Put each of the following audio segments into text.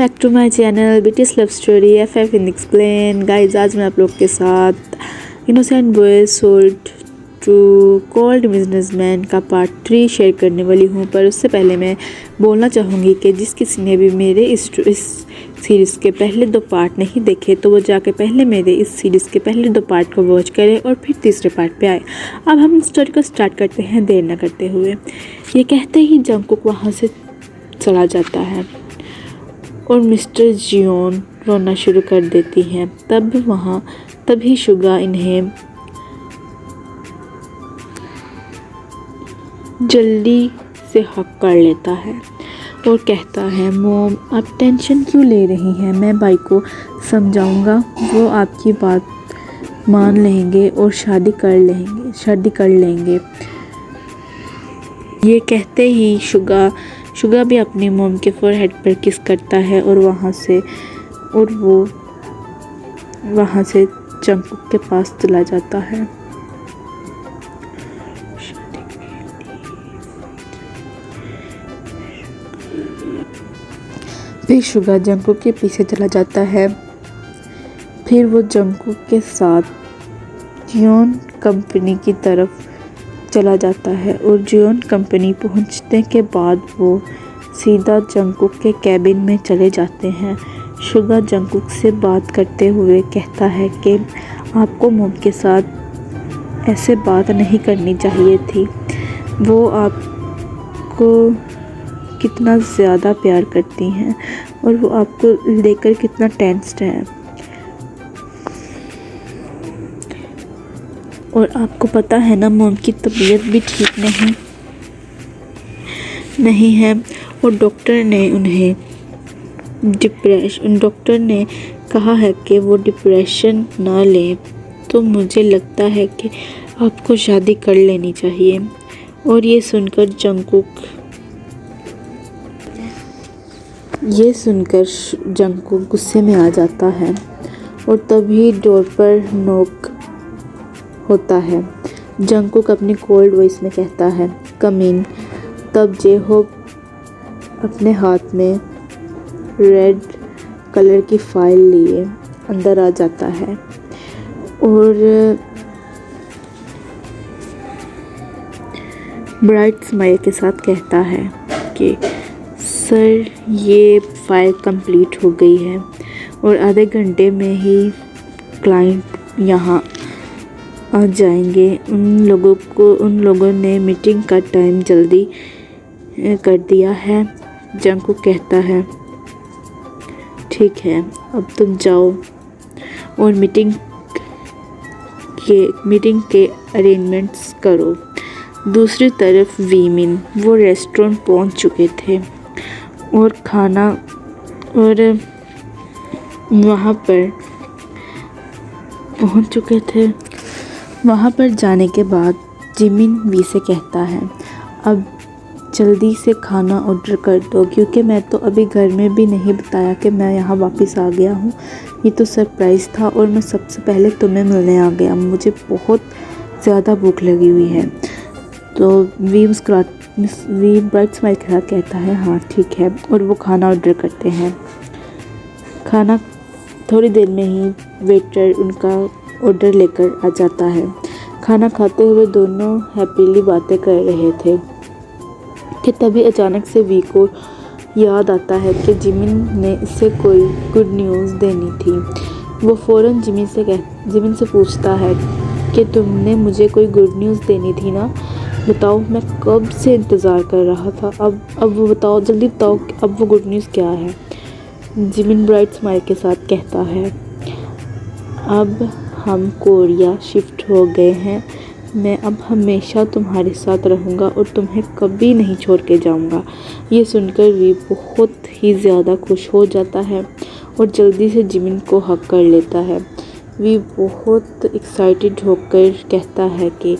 Back to my channel BTS love story F in explain. Guys आज मैं आप लोग के साथ innocent boy sold to cold businessman का पार्ट 3 शेयर करने वाली हूँ। पर उससे पहले मैं बोलना चाहूँगी कि जिस किसी ने भी मेरे इस सीरीज़ के पहले 2 पार्ट नहीं देखे तो वो जाके पहले मेरे इस सीरीज़ के पहले 2 पार्ट को वॉच करें और फिर तीसरे पार्ट पे आए। अब हम स्टोरी को स्टार्ट करते हैं देर न करते हुए। ये कहते ही जंगकुक वहाँ से चला जाता है और मिस्टर जियोन रोना शुरू कर देती हैं। तभी शुगा इन्हें जल्दी से हक कर लेता है और कहता है, मोम आप टेंशन क्यों ले रही हैं, मैं भाई को समझाऊंगा, वो आपकी बात मान लेंगे और शादी कर लेंगे। ये कहते ही शुगा भी अपनी मोम के फोरहेड पर किस करता है और वो वहाँ से जंगकुक के पास चला जाता है। फिर शुगा जंगकुक के पीछे चला जाता है। फिर वो जंगकुक के साथ जियोन कंपनी की तरफ चला जाता है और जियोन कंपनी पहुंचने के बाद वो सीधा जंगकुक के कैबिन में चले जाते हैं। शुगा जंगकुक से बात करते हुए कहता है कि आपको मोम के साथ ऐसे बात नहीं करनी चाहिए थी, वो आपको कितना ज़्यादा प्यार करती हैं और वो आपको लेकर कितना टेंस्ड है, और आपको पता है ना मोम की तबीयत भी ठीक नहीं है और डॉक्टर ने कहा है कि वो डिप्रेशन ना लें, तो मुझे लगता है कि आपको शादी कर लेनी चाहिए। और ये सुनकर जंगकुक गुस्से में आ जाता है और तभी डोर पर नॉक होता है। जंगकुक अपनी कोल्ड वॉइस में कहता है, कम इन। तब जे-होप अपने हाथ में रेड कलर की फाइल लिए अंदर आ जाता है और ब्राइट स्माइल के साथ कहता है कि सर ये फाइल कंप्लीट हो गई है और आधे घंटे में ही क्लाइंट यहाँ आ जाएंगे। उन लोगों ने मीटिंग का टाइम जल्दी कर दिया है। जंगकुक कहता है, ठीक है अब तुम जाओ और मीटिंग के अरेंजमेंट्स करो। दूसरी तरफ वीमिन वो रेस्टोरेंट पहुंच चुके थे और वहाँ पर जाने के बाद जिमिन वी से कहता है, अब जल्दी से खाना ऑर्डर कर दो, क्योंकि मैं तो अभी घर में भी नहीं बताया कि मैं यहाँ वापस आ गया हूँ। ये तो सरप्राइज़ था और मैं सबसे पहले तुम्हें मिलने आ गया, मुझे बहुत ज़्यादा भूख लगी हुई है। तो वी ब्राइट स्माइल के साथ कहता है, हाँ ठीक है, और वो खाना ऑर्डर करते हैं। खाना थोड़ी देर में ही वेटर उनका ऑर्डर लेकर आ जाता है। खाना खाते हुए दोनों हैप्पीली बातें कर रहे थे कि तभी अचानक से वी को याद आता है कि जिमिन ने इसे कोई गुड न्यूज़ देनी थी। वो फ़ौरन जिमिन से पूछता है कि तुमने मुझे कोई गुड न्यूज़ देनी थी ना, बताओ, मैं कब से इंतज़ार कर रहा था, अब वो बताओ, जल्दी बताओ, अब वो गुड न्यूज़ क्या है। जिमिन ब्राइट स्माइल के साथ कहता है, अब हम कोरिया शिफ्ट हो गए हैं, मैं अब हमेशा तुम्हारे साथ रहूँगा और तुम्हें कभी नहीं छोड़ के जाऊँगा। ये सुनकर वी बहुत ही ज़्यादा खुश हो जाता है और जल्दी से जिमिन को हक कर लेता है। वी बहुत एक्साइटेड होकर कहता है कि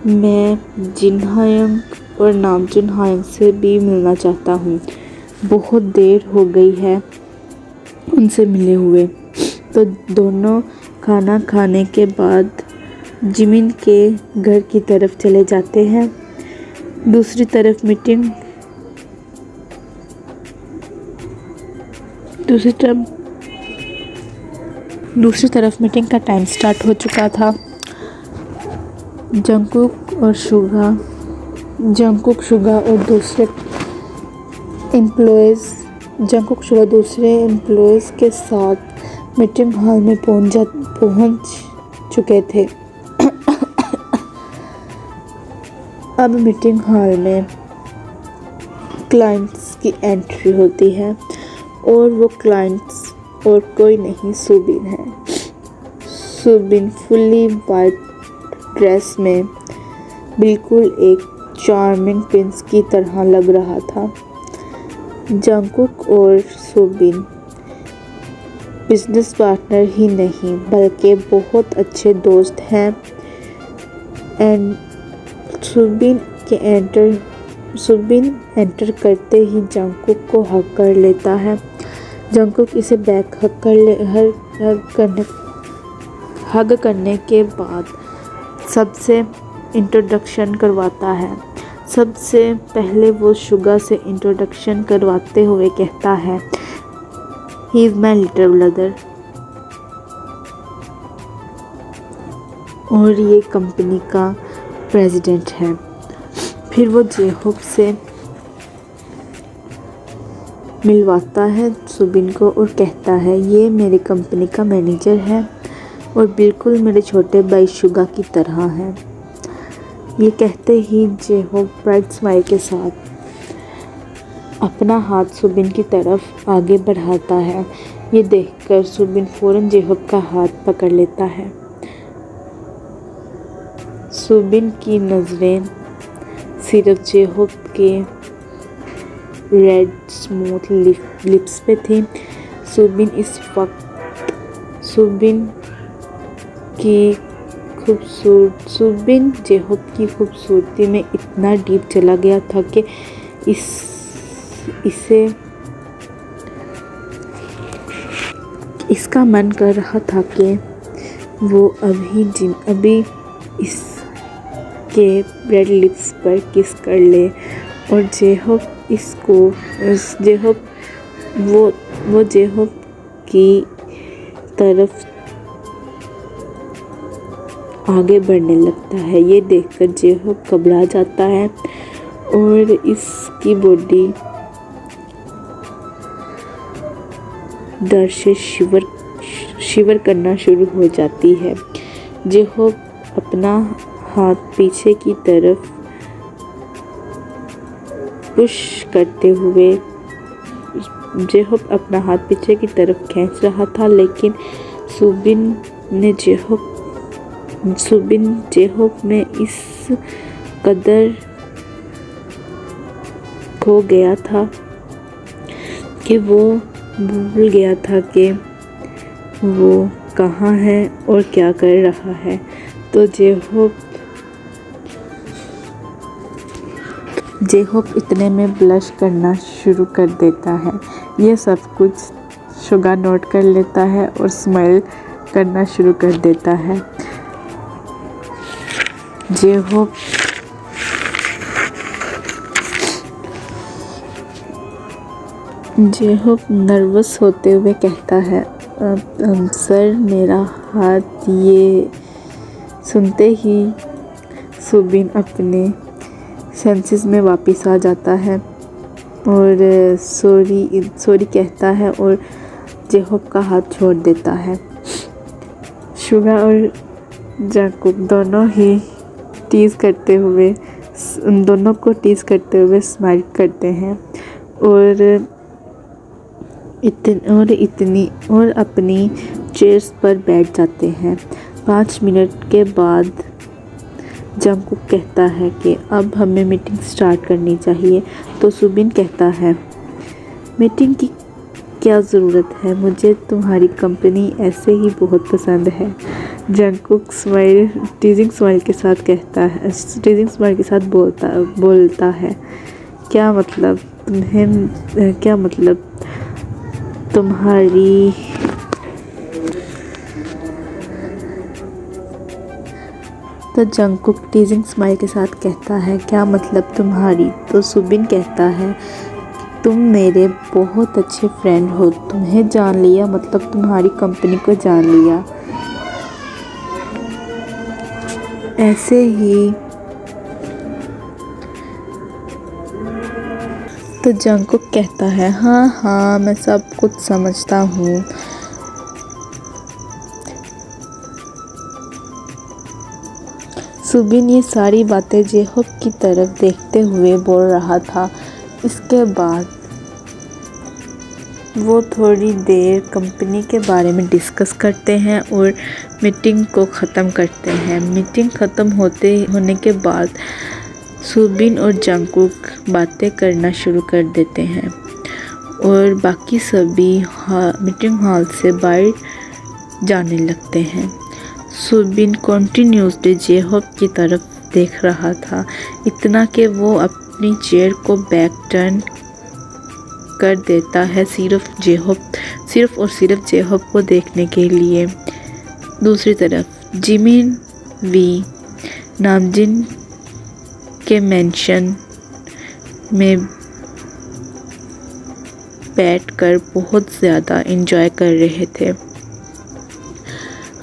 मैं जिनहायंग और नामजुन हायंग से भी मिलना चाहता हूँ, बहुत देर हो गई है उनसे मिले हुए। तो दोनों खाना खाने के बाद जिमिन के घर की तरफ चले जाते हैं। दूसरी तरफ मीटिंग दूसरी तरफ मीटिंग का टाइम स्टार्ट हो चुका था। जंगकुक शुगा और दूसरे एम्प्लॉयज़ के साथ मीटिंग हॉल में पहुंच चुके थे। अब मीटिंग हॉल में क्लाइंट्स की एंट्री होती है और वो क्लाइंट्स और कोई नहीं, सुबिन है। सुबिन फुल्ली वाइट ड्रेस में बिल्कुल एक चार्मिंग प्रिंस की तरह लग रहा था। जंगकुक और सुबिन बिजनेस पार्टनर ही नहीं बल्कि बहुत अच्छे दोस्त हैं। एंड सुबिन एंटर करते ही जंगकुक को हग कर लेता है। जंगकुक इसे बैक हग करने के बाद सबसे इंट्रोडक्शन करवाता है। सबसे पहले वो शुगा से इंट्रोडक्शन करवाते हुए कहता है, he is my little brother, और ये कंपनी का प्रेसिडेंट है। फिर वो जेहोक से मिलवाता है सुबिन को और कहता है, ये मेरी कंपनी का मैनेजर है और बिल्कुल मेरे छोटे भाई शुगा की तरह है। ये कहते ही जेहोक ब्राइट स्माइल के साथ अपना हाथ सुबिन की तरफ आगे बढ़ाता है। ये देखकर सुबिन फ़ौरन जेहोक का हाथ पकड़ लेता है। सुबिन की नज़रें सिर्फ जेहोक के रेड स्मूथ लिप्स पे थी। सुबिन जेहोक की खूबसूरती में इतना डीप चला गया था कि इसका मन कर रहा था कि वो अभी इसके रेड लिप्स पर किस कर ले, और वो जेहोक की तरफ आगे बढ़ने लगता है। ये देखकर जेहोक घबरा जाता है और इसकी बॉडी डर से शिवर करना शुरू हो जाती है। जेहोक अपना हाथ पीछे की तरफ पुश करते हुए जेहोक अपना हाथ पीछे की तरफ खींच रहा था, लेकिन सुबिन जेहोक में इस कदर खो गया था कि वो भूल गया था कि वो कहाँ है और क्या कर रहा है। तो जेहोक इतने में ब्लश करना शुरू कर देता है। ये सब कुछ शुगा नोट कर लेता है और स्माइल करना शुरू कर देता है। जेहोक नर्वस होते हुए कहता है, सर मेरा हाथ। ये सुनते ही सुबिन अपने सेंसेस में वापस आ जाता है और सॉरी कहता है और जेहोक का हाथ छोड़ देता है। शुगा और जंगकुक दोनों को टीज़ करते हुए स्माइल करते हैं और अपनी चेयर्स पर बैठ जाते हैं। 5 मिनट के बाद जंगकुक कहता है कि अब हमें मीटिंग स्टार्ट करनी चाहिए। तो सुबिन कहता है, मीटिंग की क्या ज़रूरत है, मुझे तुम्हारी कंपनी ऐसे ही बहुत पसंद है। जंगकुक टीजिंग स्माइल के साथ बोलता है, क्या मतलब तुम्हारी तो जंगकुक टीजिंग स्माइल के साथ कहता है, क्या मतलब तुम्हारी। तो सुबिन कहता है तुम मेरे बहुत अच्छे फ्रेंड हो, तुम्हें जान लिया मतलब तुम्हारी कंपनी को जान लिया। ऐसे ही तो जंगकुक कहता है, हाँ हाँ मैं सब कुछ समझता हूँ। सुबिन ये सारी बातें जेहोक की तरफ देखते हुए बोल रहा था। इसके बाद वो थोड़ी देर कंपनी के बारे में डिस्कस करते हैं और मीटिंग को ख़त्म करते हैं। मीटिंग ख़त्म होने के बाद सुबिन और जंगकुक बातें करना शुरू कर देते हैं और बाकी सभी मीटिंग हॉल से बाहर जाने लगते हैं। सुबिन कंटिन्यूसली जेहोक की तरफ देख रहा था, इतना कि वो अपनी चेयर को बैक टर्न कर देता है सिर्फ और सिर्फ जेहोक को देखने के लिए। दूसरी तरफ जिमिन वी नामजिन के मेंशन में बैठकर बहुत ज़्यादा एंजॉय कर रहे थे।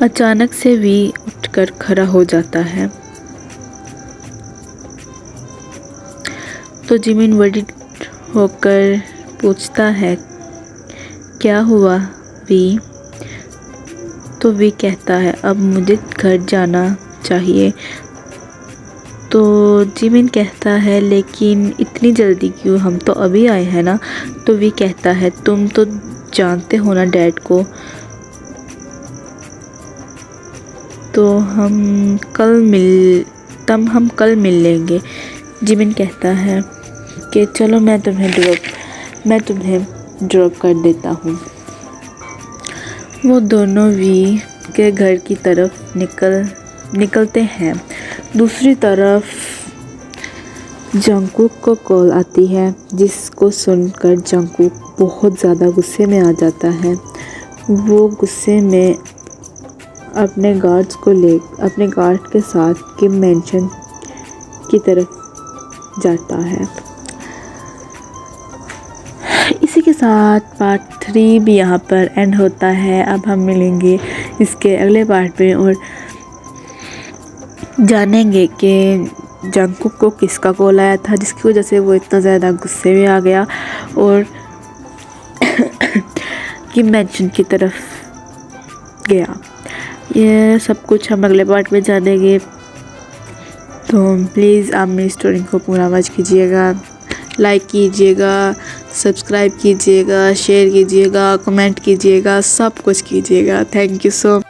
अचानक से वी उठकर खड़ा हो जाता है तो जिमिन वर्रिड होकर पूछता है, क्या हुआ वी? तो वी कहता है, अब मुझे घर जाना चाहिए। तो जिमिन कहता है, लेकिन इतनी जल्दी क्यों, हम तो अभी आए हैं ना। तो वी कहता है, तुम तो जानते हो ना डैड को, तो हम कल मिल लेंगे। जिमिन कहता है कि चलो मैं तुम्हें ड्रॉप कर देता हूँ। वो दोनों वी के घर की तरफ निकलते हैं। दूसरी तरफ जंगकुक को कॉल आती है, जिसको सुनकर जंगकुक बहुत ज़्यादा गुस्से में आ जाता है। वो गुस्से में अपने गार्ड के साथ किम मेंशन की तरफ जाता है। इसी के साथ पार्ट 3 भी यहाँ पर एंड होता है। अब हम मिलेंगे इसके अगले पार्ट में और जानेंगे कि जंगकुक को किसका कॉल आया था, जिसकी वजह से वो इतना ज़्यादा गुस्से में आ गया और किम मेंशन की तरफ गया। ये सब कुछ हम अगले पार्ट में जानेंगे। तो प्लीज़ आप मेरी स्टोरी को पूरा वॉच कीजिएगा, लाइक कीजिएगा, सब्सक्राइब कीजिएगा, शेयर कीजिएगा, कमेंट कीजिएगा, सब कुछ कीजिएगा। Thank you so much.